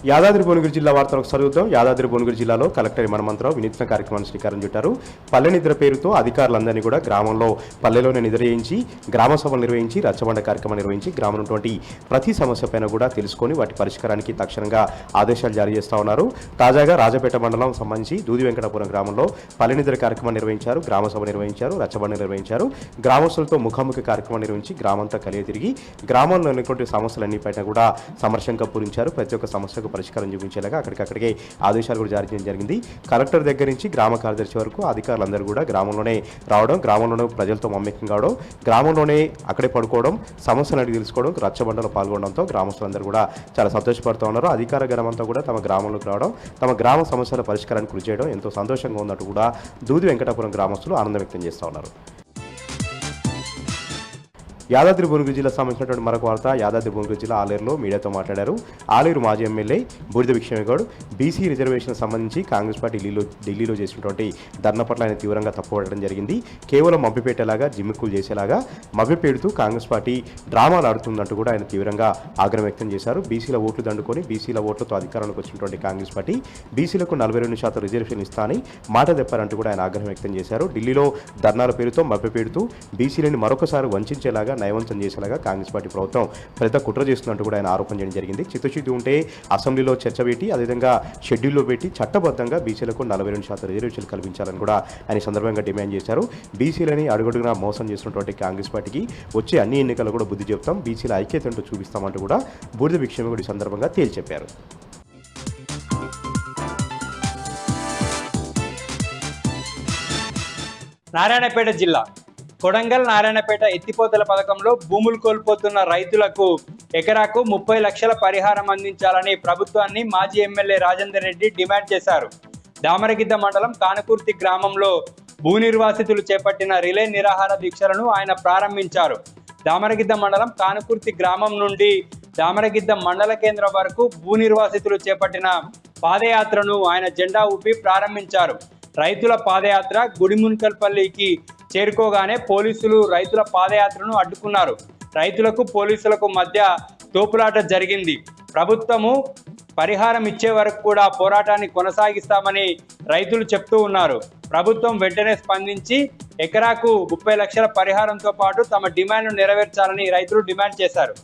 యాదాద్రి భువనగిరి జిల్లా వార్తలకు చదువుతాం. యాదాద్రి భువనగిరి జిల్లాలో కలెక్టర్ మనమంతరావు వినూత్న కార్యక్రమాన్ని శ్రీకారం చుట్టారు. పల్లె నిద్ర పేరుతో అధికారులందరినీ కూడా గ్రామంలో పల్లెలోనే నిద్ర చేయించి గ్రామ సభలు నిర్వహించి రచ్చబండ కార్యక్రమం నిర్వహించి గ్రామంలో ఉన్నటువంటి ప్రతి సమస్య పైన కూడా తెలుసుకొని వాటి పరిష్కారానికి తక్షణంగా ఆదేశాలు జారీ చేస్తూ ఉన్నారు. తాజాగా రాజపేట మండలం సంబంధించి దూది వెంకటాపురం గ్రామంలో పల్లె నిద్ర కార్యక్రమం నిర్వహించారు, గ్రామ సభ నిర్వహించారు, రచ్చబండ నిర్వహించారు. గ్రామస్తులతో ముఖాముఖి కార్యక్రమం నిర్వహించి గ్రామంతా కలియ తిరిగి గ్రామంలో ఉన్నటువంటి సమస్యలన్నిపైన కూడా సమర్శంగా పూరించారు. ప్రతి ఒక్క సమస్యకు పరిష్కారం చూపించేలాగా అక్కడికే ఆదేశాలు కూడా జారీ చేయడం జరిగింది. కలెక్టర్ దగ్గర నుంచి గ్రామ కార్యదర్శి వరకు అధికారులందరూ కూడా గ్రామంలోనే రావడం, గ్రామంలోనే ప్రజలతో మమ్మకం కావడం, గ్రామంలోనే అక్కడే పడుకోవడం, సమస్యలు అడిగి తెలుసుకోవడం, రచ్చబండలో పాల్గొనడంతో గ్రామస్తులందరూ కూడా చాలా సంతోషపడుతూ ఉన్నారు. అధికార గణమంతా కూడా తమ గ్రామంలోకి రావడం, తమ గ్రామ సమస్యల పరిష్కారానికి కృషి చేయడం ఎంతో సంతోషంగా ఉన్నట్టు కూడా దూది వెంకటాపురం గ్రామస్తులు ఆనందం వ్యక్తం చేస్తూ ఉన్నారు. యాదాద్రి భువనగిరి జిల్లా సంబంధించినటువంటి మరొక వార్త. యాదాద్రి భువనగిరి జిల్లా ఆలేరులో మీడియాతో మాట్లాడారు. ఆలేరు మాజీ ఎమ్మెల్యే బూడిద విక్షమేగౌడ్ బీసీ రిజర్వేషన్ సంబంధించి కాంగ్రెస్ పార్టీ ఢిల్లీలో చేసినటువంటి ధర్నా పట్ల ఆయన తీవ్రంగా తప్పుపడడం జరిగింది. కేవలం మభ్యపెట్టేలాగా జిమ్మిక్కులు చేసేలాగా మభ్యపెడుతూ కాంగ్రెస్ పార్టీ డ్రామాలు ఆడుతుందంటూ కూడా ఆయన తీవ్రంగా ఆగ్రహం వ్యక్తం చేశారు. బీసీల ఓట్లు దండుకొని బీసీల ఓట్లతో అధికారంలోకి వచ్చినటువంటి కాంగ్రెస్ పార్టీ బీసీలకు 42% రిజర్వేషన్ ఇస్తా అని మాట తెప్పారంటూ కూడా ఆయన ఆగ్రహం వ్యక్తం చేశారు. ఢిల్లీలో ధర్నాల పేరుతో మభ్యపెడుతూ బీసీలని మరొకసారి వంచేలాగా నయవంతం చేసేలాగా కాంగ్రెస్ పార్టీ ప్రభుత్వం పెద్ద కుట్ర చేస్తున్నట్టు కూడా ఆయన ఆరోపణ చేయడం జరిగింది. చిత్తశుద్ధి ఉంటే అసెంబ్లీలో చర్చ పెట్టి అదేవిధంగా షెడ్యూల్లో పెట్టి చట్టబద్ధంగా బీసీలకు 42% రిజర్వేషన్లు కల్పించాలని కూడా ఆయన సందర్భంగా డిమాండ్ చేశారు. బీసీలని అడుగడుగునా మోసం చేసినటువంటి కాంగ్రెస్ పార్టీకి వచ్చే అన్ని ఎన్నికలు కూడా బుద్ధి చెప్తాం, బీసీల ఐక్యత అంటూ చూపిస్తామంటూ కూడా బూడిద విక్షమేగౌడ్ ఈ సందర్భంగా తేల్చెప్పారు. నారాయణపేట జిల్లా కొడంగల్ నారాయణపేట ఎత్తిపోతల పథకంలో భూములు కోల్పోతున్న రైతులకు ఎకరాకు 30 లక్షల పరిహారం అందించాలని ప్రభుత్వాన్ని మాజీ ఎమ్మెల్యే రాజేందర్ రెడ్డి డిమాండ్ చేశారు. దామరగిద్ద మండలం కానకుర్తి గ్రామంలో భూ నిర్వాసితులు చేపట్టిన రిలే నిరాహార దీక్షలను ఆయన ప్రారంభించారు. దామరగిద్ద మండలం కానకుర్తి గ్రామం నుండి దామరగిద్ద మండల కేంద్రం వరకు భూ నిర్వాసితులు చేపట్టిన పాదయాత్రను ఆయన జెండా ఊపి ప్రారంభించారు. రైతుల పాదయాత్ర గుడిమున్కల్పల్లికి చేరుకోగానే పోలీసులు రైతుల పాదయాత్రను అడ్డుకున్నారు. రైతులకు పోలీసులకు మధ్య తోపులాట జరిగింది. ప్రభుత్వము పరిహారం ఇచ్చే వరకు కూడా పోరాటాన్ని కొనసాగిస్తామని రైతులు చెప్తూ ఉన్నారు. ప్రభుత్వం వెంటనే స్పందించి ఎకరాకు 30 లక్షల పరిహారంతో పాటు తమ డిమాండ్ను నెరవేర్చాలని రైతులు డిమాండ్ చేశారు.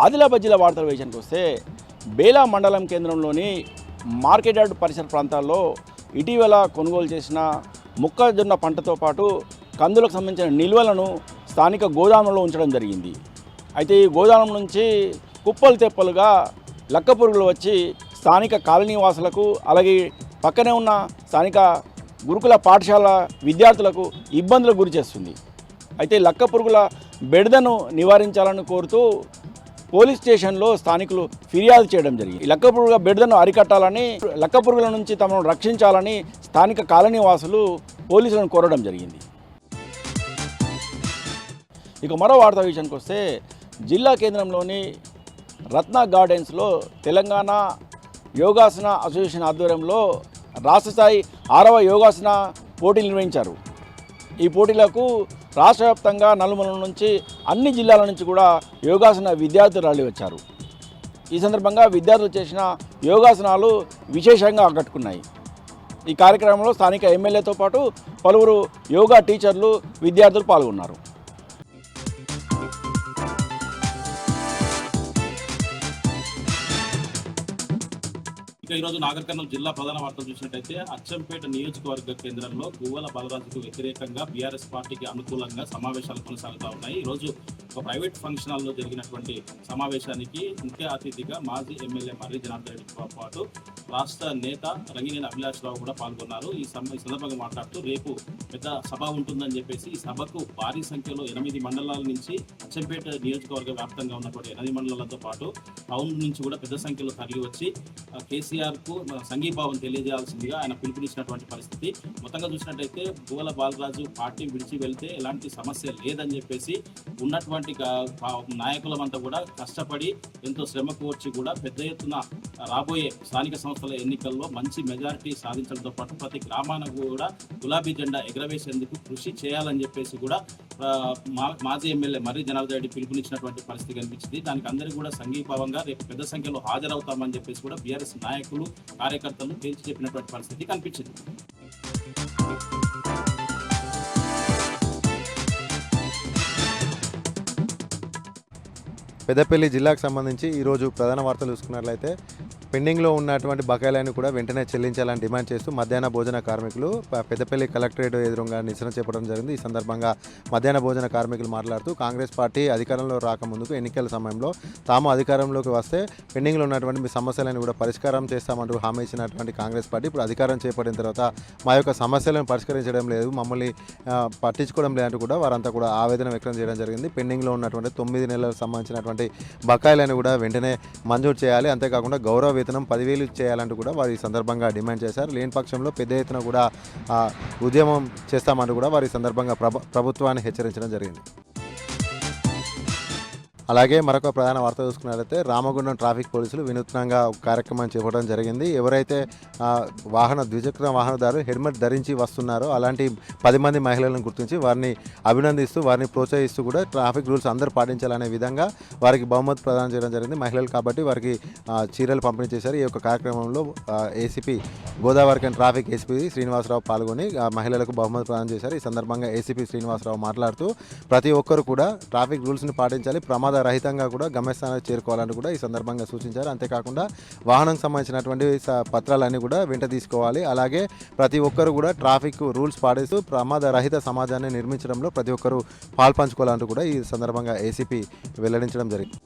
ఆదిలాబాద్ జిల్లా వార్తల విషయానికి వస్తే బేలా మండలం కేంద్రంలోని మార్కెట్ యార్డ్ పరిసర ప్రాంతాల్లో ఇటీవల కొనుగోలు చేసిన మొక్కజొన్న పంటతో పాటు కందులకు సంబంధించిన నిల్వలను స్థానిక గోదాములలో ఉంచడం జరిగింది. అయితే ఈ గోదాము నుంచి కుప్పలు తెప్పలుగా లక్క పురుగులు వచ్చి స్థానిక కాలనీ వాసులకు అలాగే పక్కనే ఉన్న స్థానిక గురుకుల పాఠశాల విద్యార్థులకు ఇబ్బందులకు గురి చేస్తుంది. అయితే లక్క పురుగుల బెడదను నివారించాలని కోరుతూ పోలీస్ స్టేషన్లో స్థానికులు ఫిర్యాదు చేయడం జరిగింది. లక్క పురుగుల బెడదను అరికట్టాలని, లక్క పురుగుల నుంచి తమను రక్షించాలని స్థానిక కాలనీ వాసులు పోలీసులను కోరడం జరిగింది. ఇక మరో వార్తా విషయానికి వస్తే జిల్లా కేంద్రంలోని రత్న గార్డెన్స్లో తెలంగాణ యోగాసన అసోసియేషన్ ఆధ్వర్యంలో రాష్ట్ర స్థాయి 6వ యోగాసన పోటీలు నిర్వహించారు. ఈ పోటీలకు రాష్ట్ర వ్యాప్తంగా నలుమూలల నుంచి అన్ని జిల్లాల నుంచి కూడా యోగాసన విద్యార్థులు రళ్లి వచ్చారు. ఈ సందర్భంగా విద్యార్థులు చేసిన యోగాసనాలు విశేషంగా ఆకట్టుకున్నాయి. ఈ కార్యక్రమంలో స్థానిక ఎమ్మెల్యేతో పాటు పలువురు యోగా టీచర్లు విద్యార్థులు పాల్గొన్నారు. ఈరోజు నాగర్ కర్నూలు జిల్లా ప్రధాన వార్తలు చూసినట్టయితే అచ్చంపేట నియోజకవర్గ కేంద్రంలో గువ్వల బాలరాజుకు వ్యతిరేకంగా బీఆర్ఎస్ పార్టీకి అనుకూలంగా సమావేశాలు కొనసాగుతూ ఉన్నాయి. ఈరోజు ఒక ప్రైవేట్ ఫంక్షన్ హాల్లో జరిగినటువంటి సమావేశానికి ముఖ్య అతిథిగా మాజీ ఎమ్మెల్యే మర్రి జనార్దన్ రెడ్డితో పాటు రాష్ట్ర నేత రంగినేని అభిలాష్ రావు కూడా పాల్గొన్నారు. ఈ సందర్భంగా మాట్లాడుతూ రేపు పెద్ద సభ ఉంటుందని చెప్పేసి ఈ సభకు భారీ సంఖ్యలో 8 మండలాల నుంచి అచ్చంపేట నియోజకవర్గ వ్యాప్తంగా ఉన్నటువంటి 8 మండలాలతో పాటు టౌన్ నుంచి కూడా పెద్ద సంఖ్యలో తరలి వచ్చి కేసీఆర్కు సంఘీభావం తెలియజేయాల్సిందిగా ఆయన పిలుపునిచ్చినటువంటి పరిస్థితి. మొత్తంగా చూసినట్టయితే గువ్వల బాలరాజు పార్టీ విడిచి వెళ్తే ఎలాంటి సమస్య లేదని చెప్పేసి ఉన్నటువంటి నాయకులమంతా కూడా కష్టపడి ఎంతో శ్రమ కోర్చి కూడా పెద్ద ఎత్తున రాబోయే స్థానిక సంస్థల ఎన్నికల్లో మంచి మెజారిటీ సాధించడంతో పాటు ప్రతి గ్రామానికి కూడా గులాబీ జెండా ఎగరవేసేందుకు కృషి చేయాలని చెప్పేసి కూడా మాజీ ఎమ్మెల్యే మర్రి జనార్దన్ రెడ్డి పిలుపునిచ్చినటువంటి పరిస్థితి కనిపించింది. దానికి అందరికీ కూడా సంఘీభావంగా రేపు పెద్ద సంఖ్యలో హాజరవుతామని చెప్పేసి కూడా బీఆర్ఎస్ నాయకులు కార్యకర్తలు తేల్చి చెప్పినటువంటి పరిస్థితి కనిపించింది. పెద్దపల్లి జిల్లాకు సంబంధించి ఈరోజు ప్రధాన వార్తలు చూసుకున్నట్లయితే పెండింగ్లో ఉన్నటువంటి బకాయిలను కూడా వెంటనే చెల్లించాలని డిమాండ్ చేస్తూ మధ్యాహ్న భోజన కార్మికులు పెద్దపల్లి కలెక్టరేట్ ఎదురుగా నిరసన చేపట్టడం జరిగింది. ఈ సందర్భంగా మధ్యాహ్న భోజన కార్మికులు మాట్లాడుతూ కాంగ్రెస్ పార్టీ అధికారంలో రాకముందుకు ఎన్నికల సమయంలో తాము అధికారంలోకి వస్తే పెండింగ్లో ఉన్నటువంటి మీ సమస్యలను కూడా పరిష్కారం చేస్తామంటూ హామీ ఇచ్చినటువంటి కాంగ్రెస్ పార్టీ ఇప్పుడు అధికారం చేపట్టిన తర్వాత మా యొక్క సమస్యలను పరిష్కరించడం లేదు, మమ్మల్ని పట్టించుకోవడం లేదంటూ కూడా వారంతా కూడా ఆవేదన వ్యక్తం చేయడం జరిగింది. పెండింగ్లో ఉన్నటువంటి 9 నెలలకు సంబంధించినటువంటి బకాయిలను కూడా వెంటనే మంజూరు చేయాలి, అంతేకాకుండా గౌరవ వేతనం 10,000 చేయాలంటూ కూడా వారు ఈ సందర్భంగా డిమాండ్ చేశారు. లేని పక్షంలో పెద్ద ఎత్తున కూడా ఉద్యమం చేస్తామంటూ కూడా వారి సందర్భంగా ప్రభుత్వాన్ని హెచ్చరించడం జరిగింది. అలాగే మరొక ప్రధాన వార్త చూసుకున్నట్లయితే రామగుండం ట్రాఫిక్ పోలీసులు వినూత్నంగా ఒక కార్యక్రమం చేపట్టడం జరిగింది. ఎవరైతే ద్విచక్ర వాహనదారులు హెల్మెట్ ధరించి వస్తున్నారో అలాంటి 10 మంది మహిళలను గుర్తించి వారిని అభినందిస్తూ వారిని ప్రోత్సహిస్తూ కూడా ట్రాఫిక్ రూల్స్ అందరూ పాటించాలనే విధంగా వారికి బహుమతి ప్రదానం చేయడం జరిగింది. మహిళలు కాబట్టి వారికి చీరలు పంపిణీ చేశారు. ఈ యొక్క కార్యక్రమంలో ACP Godavari traffic ACP Srinivasarao పాల్గొని మహిళలకు బహుమతి ప్రదానం చేశారు. ఈ సందర్భంగా ఏసీపీ శ్రీనివాసరావు మాట్లాడుతూ ప్రతి ఒక్కరు కూడా ట్రాఫిక్ రూల్స్ని పాటించాలి, ప్రమాద రహితంగా కూడా గమ్యస్థానానికి చేరుకోవాలని కూడా ఈ సందర్భంగా సూచించారు. అంతేకాకుండా వాహనం సంబంధించినటువంటి పత్రాలన్నీ కూడా వెంట తీసుకోవాలి. అలాగే ప్రతి ఒక్కరు కూడా ట్రాఫిక్ రూల్స్ పాటిస్తూ ప్రమాద రహిత సమాజాన్ని నిర్మించడంలో ప్రతి ఒక్కరూ పాల్పంచుకోవాలంటూ కూడా ఈ సందర్భంగా ఏసీపీ వెల్లడించడం జరిగింది.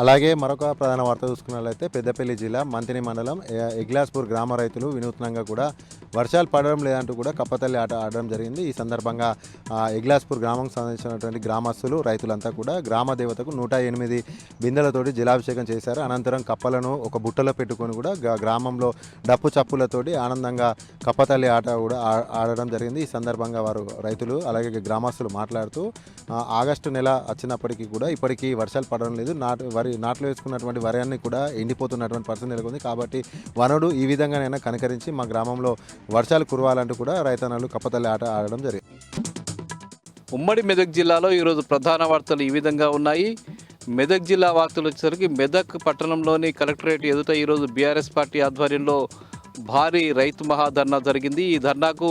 అలాగే మరొక ప్రధాన వార్త చూసుకున్నట్లయితే పెద్దపల్లి జిల్లా మంతిని మండలం ఎగ్లాస్పూర్ గ్రామ రైతులు వినూత్నంగా కూడా వర్షాలు పడడం లేదంటూ కూడా కప్పతల్లి ఆట ఆడడం జరిగింది. ఈ సందర్భంగా ఎగ్లాస్పూర్ గ్రామంకు సంబంధించినటువంటి గ్రామస్తులు రైతులంతా కూడా గ్రామ దేవతకు 108 బిందెలతోటి జలాభిషేకం చేశారు. అనంతరం కప్పలను ఒక బుట్టలో పెట్టుకొని కూడా గ్రామంలో డప్పు చప్పులతోటి ఆనందంగా కప్పతల్లి ఆట కూడా ఆడడం జరిగింది. ఈ సందర్భంగా వారు రైతులు అలాగే గ్రామస్తులు మాట్లాడుతూ ఆగస్టు నెల వచ్చినప్పటికీ కూడా ఇప్పటికీ వర్షాలు పడడం లేదు, నాట్లు వేసుకున్నటువంటి వరియాన్ని కూడా ఎండిపోతున్నటువంటి పరిస్థితి నెలకొంది. కాబట్టి వనరుడు ఈ విధంగానైనా కనికరించి మా గ్రామంలో వర్షాలు కురవాలంటూ కూడా రైతన్నలు కప్పతల్లి ఆట ఆడడం జరిగింది. ఉమ్మడి మెదక్ జిల్లాలో ఈరోజు ప్రధాన వార్తలు ఈ విధంగా ఉన్నాయి. మెదక్ జిల్లా వార్తలు వచ్చేసరికి మెదక్ పట్టణంలోని కలెక్టరేట్ ఎదుట ఈరోజు బీఆర్ఎస్ పార్టీ ఆధ్వర్యంలో భారీ రైతు మహాధర్నా జరిగింది. ఈ ధర్నాకు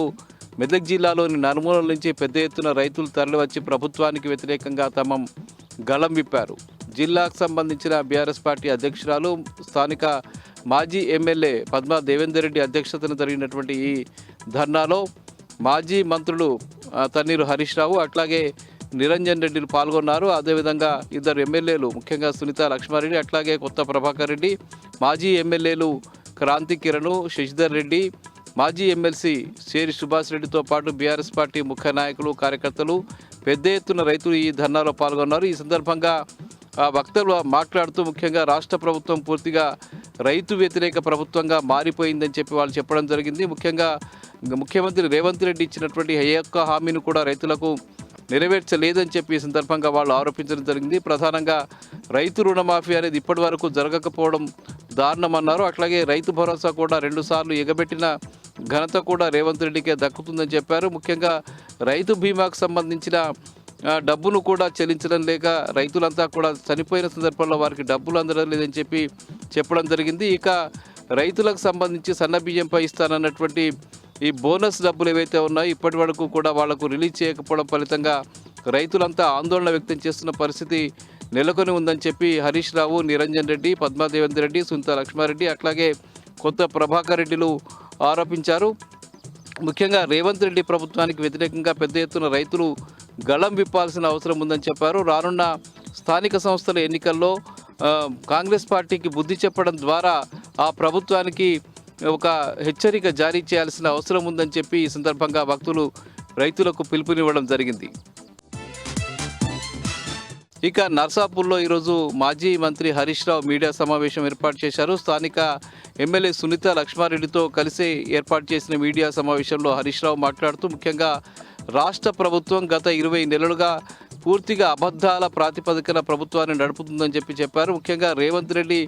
మెదక్ జిల్లాలోని నలుమూలల నుంచి పెద్ద ఎత్తున రైతులు తరలివచ్చి ప్రభుత్వానికి వ్యతిరేకంగా తమ గళం విప్పారు. జిల్లాకు సంబంధించిన బీఆర్ఎస్ పార్టీ అధ్యక్షురాలు స్థానిక మాజీ ఎమ్మెల్యే పద్మా దేవేందర్ రెడ్డి అధ్యక్షతన జరిగినటువంటి ఈ ధర్నాలో మాజీ మంత్రులు తన్నీరు హరీష్ రావు అట్లాగే నిరంజన్ రెడ్డిలు పాల్గొన్నారు. అదేవిధంగా 2 ఎమ్మెల్యేలు ముఖ్యంగా సునీత లక్ష్మారెడ్డి అట్లాగే కొత్త ప్రభాకర్ రెడ్డి, మాజీ ఎమ్మెల్యేలు క్రాంతి కిరణ్, శశిధర్ రెడ్డి, మాజీ ఎమ్మెల్సీ శేరి సుభాష్ రెడ్డితో పాటు బీఆర్ఎస్ పార్టీ ముఖ్య నాయకులు కార్యకర్తలు పెద్ద ఎత్తున రైతులు ఈ ధర్నాలో పాల్గొన్నారు. ఈ సందర్భంగా వక్తలు మాట్లాడుతూ ముఖ్యంగా రాష్ట్ర ప్రభుత్వం పూర్తిగా రైతు వ్యతిరేక ప్రభుత్వంగా మారిపోయిందని చెప్పి వాళ్ళు చెప్పడం జరిగింది. ముఖ్యంగా ముఖ్యమంత్రి రేవంత్ రెడ్డి ఇచ్చినటువంటి ఏ ఒక్క హామీని కూడా రైతులకు నెరవేర్చలేదని చెప్పి ఈ సందర్భంగా వాళ్ళు ఆరోపించడం జరిగింది. ప్రధానంగా రైతు రుణమాఫీ అనేది ఇప్పటి వరకు జరగకపోవడం దారుణమన్నారు. అట్లాగే రైతు భరోసా కూడా 2 సార్లు ఎగబెట్టిన ఘనత కూడా రేవంత్ రెడ్డికే దక్కుతుందని చెప్పారు. ముఖ్యంగా రైతు బీమాకు సంబంధించిన డబ్బును కూడా చెల్లించడం లేక రైతులంతా కూడా చనిపోయిన సందర్భంలో వారికి డబ్బులు అందడం లేదని చెప్పి చెప్పడం జరిగింది. ఇక రైతులకు సంబంధించి సన్న బియ్యంపై ఇస్తానన్నటువంటి ఈ బోనస్ డబ్బులు ఏవైతే ఉన్నాయో ఇప్పటి వరకు కూడా వాళ్లకు రిలీజ్ చేయకపోవడం ఫలితంగా రైతులంతా ఆందోళన వ్యక్తం చేస్తున్న పరిస్థితి నెలకొని ఉందని చెప్పి హరీష్ రావు, నిరంజన్ రెడ్డి, పద్మా దేవేందర్ రెడ్డి, సునీత లక్ష్మారెడ్డి అట్లాగే కొత్త ప్రభాకర్ రెడ్డిలు ఆరోపించారు. ముఖ్యంగా రేవంత్ రెడ్డి ప్రభుత్వానికి వ్యతిరేకంగా పెద్ద ఎత్తున రైతులు గళం విప్పాల్సిన అవసరం ఉందని చెప్పారు. రానున్న స్థానిక సంస్థల ఎన్నికల్లో కాంగ్రెస్ పార్టీకి బుద్ధి చెప్పడం ద్వారా ఆ ప్రభుత్వానికి ఒక హెచ్చరిక జారీ చేయాల్సిన అవసరం ఉందని చెప్పి ఈ సందర్భంగా భక్తులు రైతులకు పిలుపునివ్వడం జరిగింది. ఇక నర్సాపూర్లో ఈరోజు మాజీ మంత్రి హరీష్ రావు మీడియా సమావేశం ఏర్పాటు చేశారు. స్థానిక ఎమ్మెల్యే సునీత లక్ష్మారెడ్డితో కలిసి ఏర్పాటు చేసిన మీడియా సమావేశంలో హరీష్ రావు మాట్లాడుతూ ముఖ్యంగా రాష్ట్ర ప్రభుత్వం గత 20 నెలలుగా పూర్తిగా అబద్ధాల ప్రాతిపదికన ప్రభుత్వాన్ని నడుపుతుందని చెప్పారు. ముఖ్యంగా రేవంత్ రెడ్డి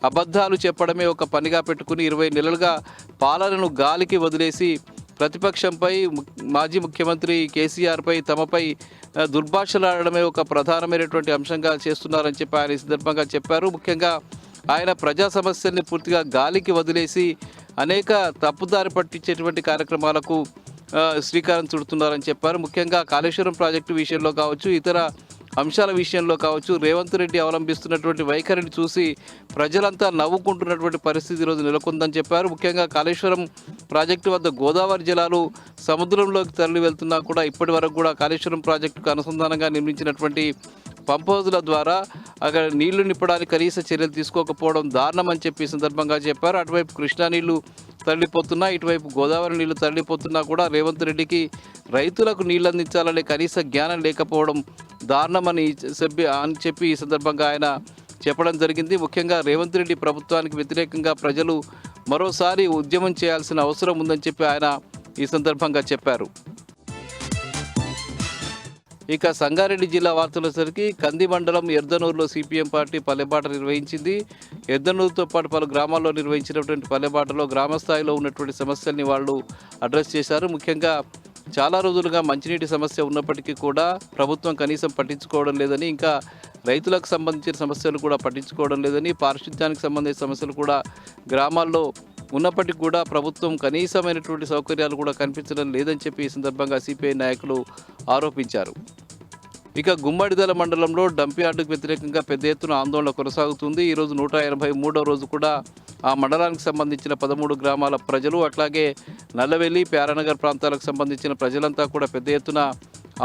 అబద్ధాలు చెప్పడమే ఒక పనిగా పెట్టుకుని 20 నెలలుగా పాలనను గాలికి వదిలేసి ప్రతిపక్షంపై మాజీ ముఖ్యమంత్రి కేసీఆర్పై తమపై దుర్భాషలాడడమే ఒక ప్రధానమైనటువంటి అంశంగా చేస్తున్నారని చెప్పి ఆయన ఈ సందర్భంగా చెప్పారు. ముఖ్యంగా ఆయన ప్రజా సమస్యల్ని పూర్తిగా గాలికి వదిలేసి అనేక తప్పుదారి పట్టించేటువంటి కార్యక్రమాలకు శ్రీకారం చుడుతున్నారని చెప్పారు. ముఖ్యంగా కాళేశ్వరం ప్రాజెక్టు విషయంలో కావచ్చు, ఇతర అంశాల విషయంలో కావచ్చు, రేవంత్ రెడ్డి అవలంబిస్తున్నటువంటి వైఖరిని చూసి ప్రజలంతా నవ్వుకుంటున్నటువంటి పరిస్థితి ఈరోజు నెలకొందని చెప్పారు. ముఖ్యంగా కాళేశ్వరం ప్రాజెక్టు వద్ద గోదావరి జలాలు సముద్రంలోకి తరలి వెళ్తున్నా కూడా ఇప్పటి వరకు కూడా కాళేశ్వరం ప్రాజెక్టుకు అనుసంధానంగా నిర్మించినటువంటి పంప్ హౌజుల ద్వారా అక్కడ నీళ్లు నింపడానికి కనీస చర్యలు తీసుకోకపోవడం దారుణం అని చెప్పి ఈ సందర్భంగా చెప్పారు. అటువైపు కృష్ణా నీళ్లు తరలిపోతున్నా, ఇటువైపు గోదావరి నీళ్లు తరలిపోతున్నా కూడా రేవంత్ రెడ్డికి రైతులకు నీళ్లు అందించాలనే కనీస జ్ఞానం లేకపోవడం దారుణమని చెప్పి ఈ సందర్భంగా ఆయన చెప్పడం జరిగింది. ముఖ్యంగా రేవంత్ రెడ్డి ప్రభుత్వానికి వ్యతిరేకంగా ప్రజలు మరోసారి ఉద్యమం చేయాల్సిన అవసరం ఉందని చెప్పి ఆయన ఈ సందర్భంగా చెప్పారు. ఇక సంగారెడ్డి జిల్లా వార్తలసరికి కంది మండలం ఎర్దనూరులో సిపిఎం పార్టీ పల్లెబాట నిర్వహించింది. ఎర్దనూరుతో పాటు పలు గ్రామాల్లో నిర్వహించినటువంటి పల్లెబాటలో గ్రామ స్థాయిలో ఉన్నటువంటి సమస్యల్ని వాళ్ళు అడ్రస్ చేశారు. ముఖ్యంగా చాలా రోజులుగా మంచినీటి సమస్య ఉన్నప్పటికీ కూడా ప్రభుత్వం కనీసం పట్టించుకోవడం లేదని, ఇంకా రైతులకు సంబంధించిన సమస్యలు కూడా పట్టించుకోవడం లేదని, పారిశుద్ధ్యానికి సంబంధించిన సమస్యలు కూడా గ్రామాల్లో ఉన్నప్పటికీ కూడా ప్రభుత్వం కనీసమైనటువంటి సౌకర్యాలు కూడా కనిపించడం లేదని చెప్పి ఈ సందర్భంగా సిపిఐ నాయకులు ఆరోపించారు. ఇక గుమ్మడిదల మండలంలో డంప్ యార్డుకు వ్యతిరేకంగా పెద్ద ఎత్తున ఆందోళన కొనసాగుతుంది. ఈరోజు 183వ రోజు కూడా ఆ మండలానికి సంబంధించిన 13 గ్రామాల ప్రజలు, అట్లాగే నల్లవెల్లి, ప్యారానగర్ ప్రాంతాలకు సంబంధించిన ప్రజలంతా కూడా పెద్ద ఎత్తున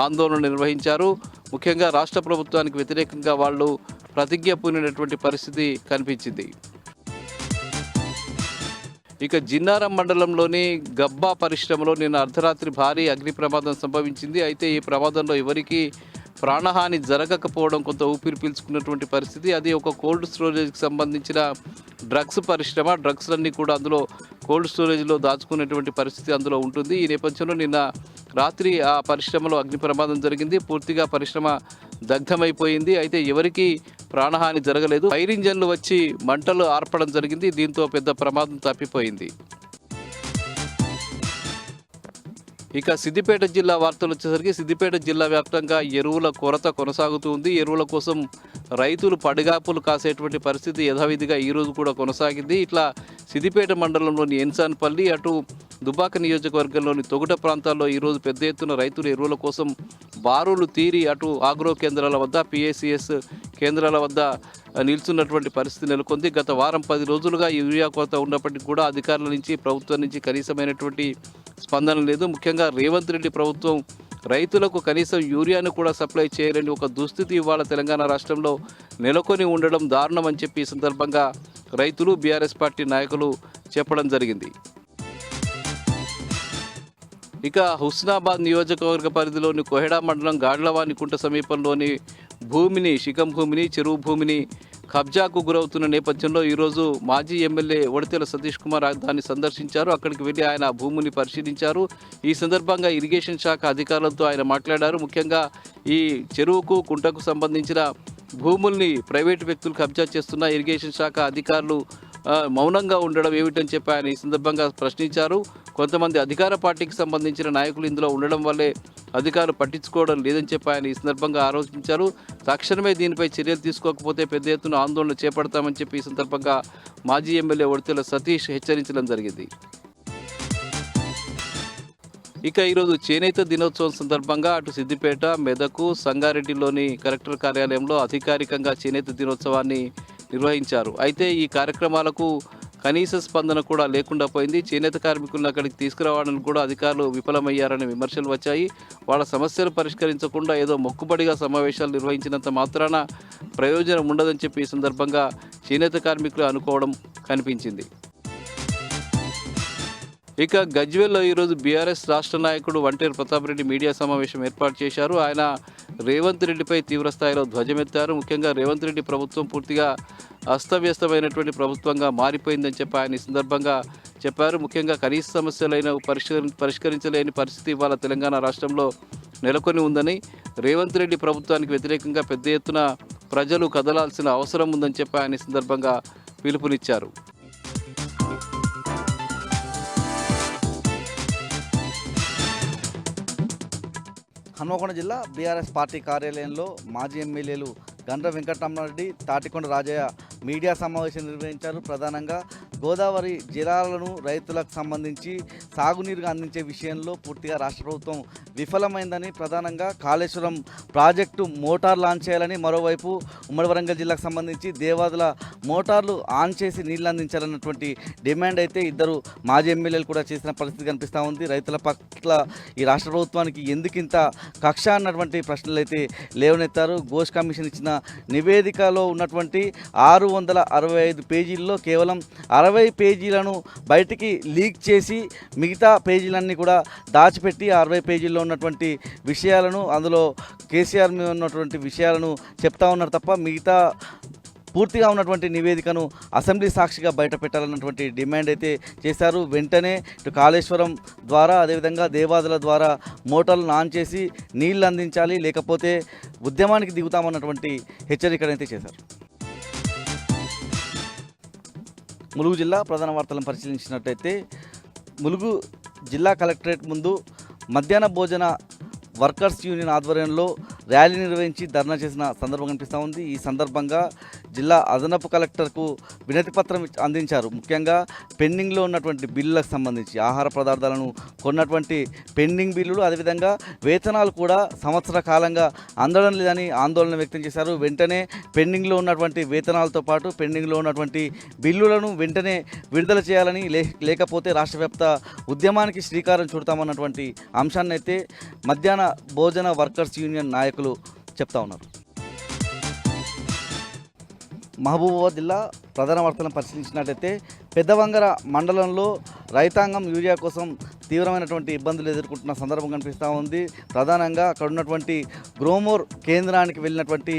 ఆందోళన నిర్వహించారు. ముఖ్యంగా రాష్ట్ర ప్రభుత్వానికి వ్యతిరేకంగా వాళ్ళు ప్రతిజ్ఞ పూనినటువంటి పరిస్థితి కనిపించింది. ఇక జిన్నారం మండలంలోని గబ్బా పరిశ్రమలో నిన్న అర్ధరాత్రి భారీ అగ్ని ప్రమాదం సంభవించింది. అయితే ఈ ప్రమాదంలో ఎవరికీ ప్రాణహాని జరగకపోవడం కొంత ఊపిరి పీల్చుకున్నటువంటి పరిస్థితి. అది ఒక కోల్డ్ స్టోరేజ్కి సంబంధించిన డ్రగ్స్ పరిశ్రమ. డ్రగ్స్లన్నీ కూడా అందులో కోల్డ్ స్టోరేజ్లో దాచుకునేటువంటి పరిస్థితి అందులో ఉంటుంది. ఈ నేపథ్యంలో నిన్న రాత్రి ఆ పరిశ్రమలో అగ్ని ప్రమాదం జరిగింది. పూర్తిగా పరిశ్రమ దగ్ధమైపోయింది. అయితే ఎవరికీ ప్రాణహాని జరగలేదు. ఫైర్ ఇంజన్లు వచ్చి మంటలు ఆర్పడం జరిగింది. దీంతో పెద్ద ప్రమాదం తప్పిపోయింది. ఇక సిద్దిపేట జిల్లా వార్తలు వచ్చేసరికి సిద్దిపేట జిల్లా వ్యాప్తంగా ఎరువుల కొరత కొనసాగుతుంది. ఎరువుల కోసం రైతులు పడిగాపులు కాసేటువంటి పరిస్థితి యథావిధిగా ఈరోజు కూడా కొనసాగింది. ఇట్లా సిద్దిపేట మండలంలోని ఎన్సాన్పల్లి, అటు దుబ్బాక నియోజకవర్గంలోని తొగుట ప్రాంతాల్లో ఈరోజు పెద్ద ఎత్తున రైతులు ఎరువుల కోసం బారులు తీరి అటు ఆగ్రో కేంద్రాల వద్ద, పిఏసిఎస్ కేంద్రాల వద్ద నిల్చున్నటువంటి పరిస్థితి నెలకొంది. గత వారం 10 రోజులుగా యూరియా కొరత ఉన్నప్పటికీ కూడా అధికారుల నుంచి, ప్రభుత్వం నుంచి కనీసమైనటువంటి స్పందన లేదు. ముఖ్యంగా రేవంత్ రెడ్డి ప్రభుత్వం రైతులకు కనీసం యూరియాను కూడా సప్లై చేయలేని ఒక దుస్థితి ఇవాళ తెలంగాణ రాష్ట్రంలో నెలకొని ఉండడం దారుణం అని చెప్పి ఈ సందర్భంగా రైతులు, బీఆర్ఎస్ పార్టీ నాయకులు చెప్పడం జరిగింది. ఇక హుస్నాబాద్ నియోజకవర్గ పరిధిలోని కోహెడా మండలం గాడ్లవాణికుంట సమీపంలోని శిఖం భూమిని, చెరువు భూమిని కబ్జాకు గురవుతున్న నేపథ్యంలో ఈరోజు మాజీ ఎమ్మెల్యే ఒడితెల సతీష్ కుమార్ దాన్ని సందర్శించారు. అక్కడికి వెళ్ళి ఆయన భూమిని పరిశీలించారు. ఈ సందర్భంగా ఇరిగేషన్ శాఖ అధికారులతో ఆయన మాట్లాడారు. ముఖ్యంగా ఈ చెరువుకు, కుంటకు సంబంధించిన భూముల్ని ప్రైవేటు వ్యక్తులు కబ్జా చేస్తున్న ఇరిగేషన్ శాఖ అధికారులు మౌనంగా ఉండడం ఏమిటని చెప్పి ఆయన ఈ సందర్భంగా ప్రశ్నించారు. కొంతమంది అధికార పార్టీకి సంబంధించిన నాయకులు ఇందులో ఉండడం వల్లే అధికారులు పట్టించుకోవడం లేదని చెప్పి ఆయన ఈ సందర్భంగా ఆరోపించారు. తక్షణమే దీనిపై చర్యలు తీసుకోకపోతే పెద్ద ఎత్తున ఆందోళన చేపడతామని చెప్పి ఈ సందర్భంగా మాజీ ఎమ్మెల్యే ఒడితెల సతీష్ హెచ్చరించడం జరిగింది. ఇక ఈరోజు చేనేత దినోత్సవం సందర్భంగా అటు సిద్దిపేట, మెదకు, సంగారెడ్డిలోని కలెక్టర్ కార్యాలయంలో అధికారికంగా చేనేత దినోత్సవాన్ని నిర్వహించారు. అయితే ఈ కార్యక్రమాలకు కనీస స్పందన కూడా లేకుండా పోయింది. చేనేత కార్మికులను అక్కడికి తీసుకురావడానికి కూడా అధికారులు విఫలమయ్యారనే విమర్శలు వచ్చాయి. వాళ్ళ సమస్యలు పరిష్కరించకుండా ఏదో మొక్కుబడిగా సమావేశాలు నిర్వహించినంత మాత్రాన ప్రయోజనం ఉండదని చెప్పి ఈ సందర్భంగా చేనేత కార్మికులు అనుకోవడం కనిపించింది. ఇక గజ్వేల్లో ఈరోజు బీఆర్ఎస్ రాష్ట్ర నాయకుడు వంటేరు ప్రతాప్ రెడ్డి మీడియా సమావేశం ఏర్పాటు చేశారు. ఆయన రేవంత్ రెడ్డిపై తీవ్రస్థాయిలో ధ్వజమెత్తారు. ముఖ్యంగా రేవంత్ రెడ్డి ప్రభుత్వం పూర్తిగా అస్తవ్యస్తమైనటువంటి ప్రభుత్వంగా మారిపోయిందని చెప్పి ఆయన ఈ సందర్భంగా చెప్పారు. ముఖ్యంగా కనీస సమస్యలైన పరిష్కరించలేని పరిస్థితి ఇవాళ తెలంగాణ రాష్ట్రంలో నెలకొని ఉందని, రేవంత్ రెడ్డి ప్రభుత్వానికి వ్యతిరేకంగా పెద్ద ఎత్తున ప్రజలు కదలాల్సిన అవసరం ఉందని చెప్పి ఆయన ఈ సందర్భంగా పిలుపునిచ్చారు. హన్మకొండ జిల్లా బీఆర్ఎస్ పార్టీ కార్యాలయంలో మాజీ ఎమ్మెల్యేలు గండ్ర వెంకటరమణారెడ్డి, తాటికొండ రాజయ్య మీడియా సమావేశం నిర్వహించారు. ప్రధానంగా గోదావరి జలాలను రైతులకు సంబంధించి సాగునీరుగా అందించే విషయంలో పూర్తిగా రాష్ట్ర ప్రభుత్వం విఫలమైందని, ప్రధానంగా కాళేశ్వరం ప్రాజెక్టు మోటార్ లాంచ్ చేయాలని, మరోవైపు ఉమ్మడి వరంగల్ జిల్లాకు సంబంధించి దేవాదుల మోటార్లు ఆన్ చేసి నీళ్లు అందించాలన్నటువంటి డిమాండ్ అయితే ఇద్దరు మాజీ ఎమ్మెల్యేలు కూడా చేసిన పరిస్థితి కనిపిస్తూ ఉంది. రైతుల పట్ల ఈ రాష్ట్ర ప్రభుత్వానికి ఎందుకింత కక్ష అన్నటువంటి ప్రశ్నలు అయితే లేవనెత్తారు. ఘోష్ కమిషన్ ఇచ్చిన నివేదికలో ఉన్నటువంటి 665 పేజీల్లో కేవలం 60 పేజీలను బయటికి లీక్ చేసి మిగతా పేజీలన్నీ కూడా దాచిపెట్టి 60 పేజీల్లో ఉన్నటువంటి విషయాలను, అందులో కేసీఆర్ మీద ఉన్నటువంటి విషయాలను చెప్తా ఉన్నారు తప్ప మిగతా పూర్తిగా ఉన్నటువంటి నివేదికను అసెంబ్లీ సాక్షిగా బయట పెట్టాలన్నటువంటి డిమాండ్ అయితే చేశారు. వెంటనే ఇటు కాళేశ్వరం ద్వారా అదేవిధంగా దేవాదుల ద్వారా మోటార్లను ఆన్ చేసి నీళ్లు అందించాలి, లేకపోతే ఉద్యమానికి దిగుతామన్నటువంటి హెచ్చరికనైతే చేశారు. ములుగు జిల్లా ప్రధాన వార్తలను పరిశీలించినట్టయితే ములుగు జిల్లా కలెక్టరేట్ ముందు మధ్యాహ్న భోజన వర్కర్స్ యూనియన్ ఆధ్వర్యంలో ర్యాలీ నిర్వహించి ధర్నా చేసిన సందర్భం కనిపిస్తూ ఉంది. ఈ సందర్భంగా జిల్లా అదనపు కలెక్టర్కు వినతి పత్రం అందించారు. ముఖ్యంగా పెండింగ్లో ఉన్నటువంటి బిల్లులకు సంబంధించి ఆహార పదార్థాలను కొన్నటువంటి పెండింగ్ బిల్లులు, అదేవిధంగా వేతనాలు కూడా సంవత్సర కాలంగా అందడం లేదని ఆందోళన వ్యక్తం చేశారు. వెంటనే పెండింగ్లో ఉన్నటువంటి వేతనాలతో పాటు పెండింగ్లో ఉన్నటువంటి బిల్లులను వెంటనే విడుదల చేయాలని, లేకపోతే రాష్ట్ర వ్యాప్త ఉద్యమానికి శ్రీకారం చుడతామన్నటువంటి అంశాన్ని అయితే మధ్యాహ్న భోజన వర్కర్స్ యూనియన్ నాయకులు చెప్తా ఉన్నారు. మహబూబాబాద్ జిల్లా ప్రధాన వార్తలను పరిశీలించినట్లయితే పెద్దవంగర మండలంలో రైతాంగం యూరియా కోసం తీవ్రమైనటువంటి ఇబ్బందులు ఎదుర్కొంటున్న సందర్భం కనిపిస్తూ ఉంది. ప్రధానంగా అక్కడ ఉన్నటువంటి గ్రోమోర్ కేంద్రానికి వెళ్ళినటువంటి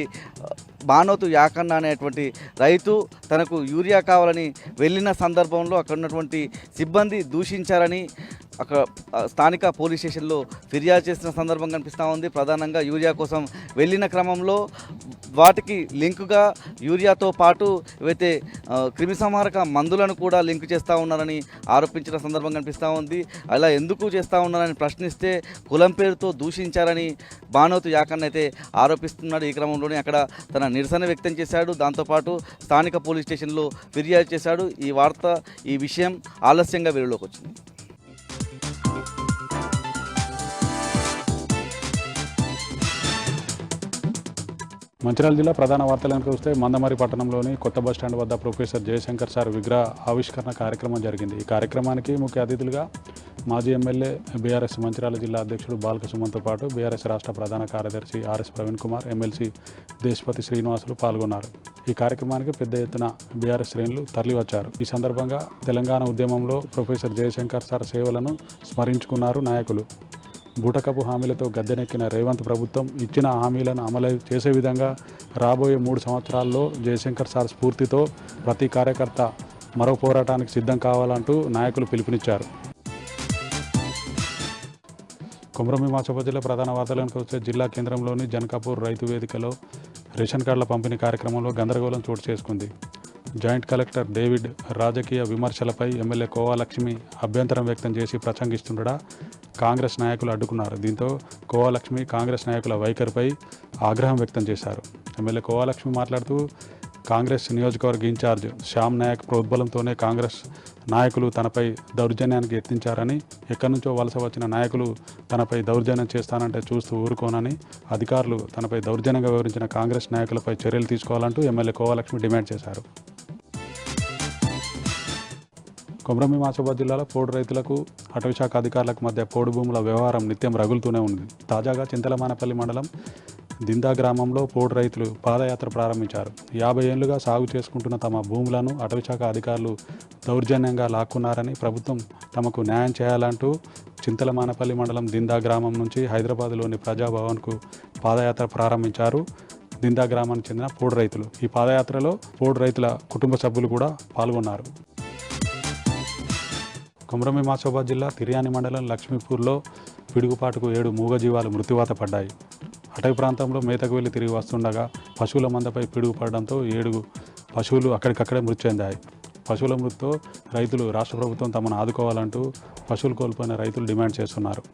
బానోతు యాకన్న అనేటువంటి రైతు తనకు యూరియా కావాలని వెళ్ళిన సందర్భంలో అక్కడ ఉన్నటువంటి సిబ్బంది దూషించారని అక్కడ స్థానిక పోలీస్ స్టేషన్లో ఫిర్యాదు చేసిన సందర్భం కనిపిస్తూ ఉంది. ప్రధానంగా యూరియా కోసం వెళ్ళిన క్రమంలో వాటికి లింకుగా యూరియాతో పాటు ఏవైతే క్రిమిసంహారక మందులను కూడా లింకు చేస్తూ ఉన్నారని ఆరోపించిన సందర్భం కనిపిస్తూ ఉంది. అలా ఎందుకు చేస్తూ ఉన్నారని ప్రశ్నిస్తే కులం పేరుతో దూషించారని బానోతు యాకన్న అయితే ఆరోపిస్తున్నాడు. ఈ క్రమంలోనే అక్కడ తన నిరసన వ్యక్తం చేశాడు. దాంతోపాటు స్థానిక పోలీస్ స్టేషన్లో ఫిర్యాదు చేశాడు. ఈ విషయం ఆలస్యంగా వెలుగులోకి వచ్చింది. మంచిర్యాల జిల్లా ప్రధాన వార్తలను చూస్తే మందమరి పట్టణంలోని కొత్త బస్టాండ్ వద్ద ప్రొఫెసర్ జయశంకర్ సార్ విగ్రహ ఆవిష్కరణ కార్యక్రమం జరిగింది. ఈ కార్యక్రమానికి ముఖ్య అతిథులుగా మాజీ ఎమ్మెల్యే బీఆర్ఎస్ మంచిర్యాల జిల్లా అధ్యక్షుడు బాల్క సుమన్తో పాటు బీఆర్ఎస్ రాష్ట్ర ప్రధాన కార్యదర్శి ఆర్ఎస్ ప్రవీణ్ కుమార్, ఎమ్మెల్సీ దేశపతి శ్రీనివాసులు పాల్గొన్నారు. ఈ కార్యక్రమానికి పెద్ద ఎత్తున బీఆర్ఎస్ శ్రేణులు తరలివచ్చారు. ఈ సందర్భంగా తెలంగాణ ఉద్యమంలో ప్రొఫెసర్ జయశంకర్ సార్ సేవలను స్మరించుకున్నారు నాయకులు. బూటకపు హామీలతో గద్దెనెక్కిన రేవంత్ ప్రభుత్వం ఇచ్చిన హామీలను అమలు చేసే విధంగా రాబోయే 3 సంవత్సరాల్లో జయశంకర్ సార్ స్ఫూర్తితో ప్రతి కార్యకర్త మరో పోరాటానికి సిద్ధం కావాలంటూ నాయకులు పిలుపునిచ్చారు. కొమరంభీం ఆసిఫాబాద్ జిల్లా ప్రధాన వార్తలకు వచ్చే జిల్లా కేంద్రంలోని జనకాపూర్ రైతు వేదికలో రేషన్ కార్డుల పంపిణీ కార్యక్రమంలో గందరగోళం చోటు చేసుకుంది. జాయింట్ కలెక్టర్ డేవిడ్ రాజకీయ విమర్శలపై ఎమ్మెల్యే కోవాలక్ష్మి అభ్యంతరం వ్యక్తం చేసి ప్రసంగిస్తుండగా కాంగ్రెస్ నాయకులు అడ్డుకున్నారు. దీంతో కోవాలక్ష్మి కాంగ్రెస్ నాయకుల వైఖరిపై ఆగ్రహం వ్యక్తం చేశారు. ఎమ్మెల్యే కోవాలక్ష్మి మాట్లాడుతూ కాంగ్రెస్ నియోజకవర్గ ఇన్ఛార్జ్ శ్యామ్ నాయక్ ప్రోద్బలంతోనే కాంగ్రెస్ నాయకులు తనపై దౌర్జన్యానికి యత్నించారని, ఎక్కడి నుంచో వలస వచ్చిన నాయకులు తనపై దౌర్జన్యం చేస్తానంటే చూస్తూ ఊరుకోనని, అధికారులు తనపై దౌర్జన్యంగా వివరించిన కాంగ్రెస్ నాయకులపై చర్యలు తీసుకోవాలంటూ ఎమ్మెల్యే కోవాలక్ష్మి డిమాండ్ చేశారు. కొమరంభీం ఆసిఫాబాద్ జిల్లాలో పోడు రైతులకు అటవీశాఖ అధికారులకు మధ్య పోడు భూముల వ్యవహారం నిత్యం రగులుతూనే ఉంది. తాజాగా చింతలమానపల్లి మండలం దిందా గ్రామంలో పోడు రైతులు పాదయాత్ర ప్రారంభించారు. 50 ఏళ్లుగా సాగు చేసుకుంటున్న తమ భూములను అటవీశాఖ అధికారులు దౌర్జన్యంగా లాక్కున్నారని, ప్రభుత్వం తమకు న్యాయం చేయాలంటూ చింతలమానపల్లి మండలం దిందా గ్రామం నుంచి హైదరాబాద్లోని ప్రజాభవన్కు పాదయాత్ర ప్రారంభించారు దిందా గ్రామానికి చెందిన పోడు రైతులు. ఈ పాదయాత్రలో పోడు రైతుల కుటుంబ సభ్యులు కూడా పాల్గొన్నారు. కొమరంభీం ఆసిఫాబాద్ జిల్లా తిర్యాని మండలం లక్ష్మీపూర్లో పిడుగుపాటుకు 7 మూగజీవాలు మృత్యువాత పడ్డాయి. అటవీ ప్రాంతంలో మేతకు వెళ్లి తిరిగి వస్తుండగా పశువుల మందపై పిడుగు పడడంతో 7 పశువులు అక్కడికక్కడే మృతి చెందాయి. పశువుల మృతితో రైతులు రాష్ట్ర ప్రభుత్వం తమను ఆదుకోవాలంటూ పశువులు కోల్పోయిన రైతులు డిమాండ్ చేస్తున్నారు.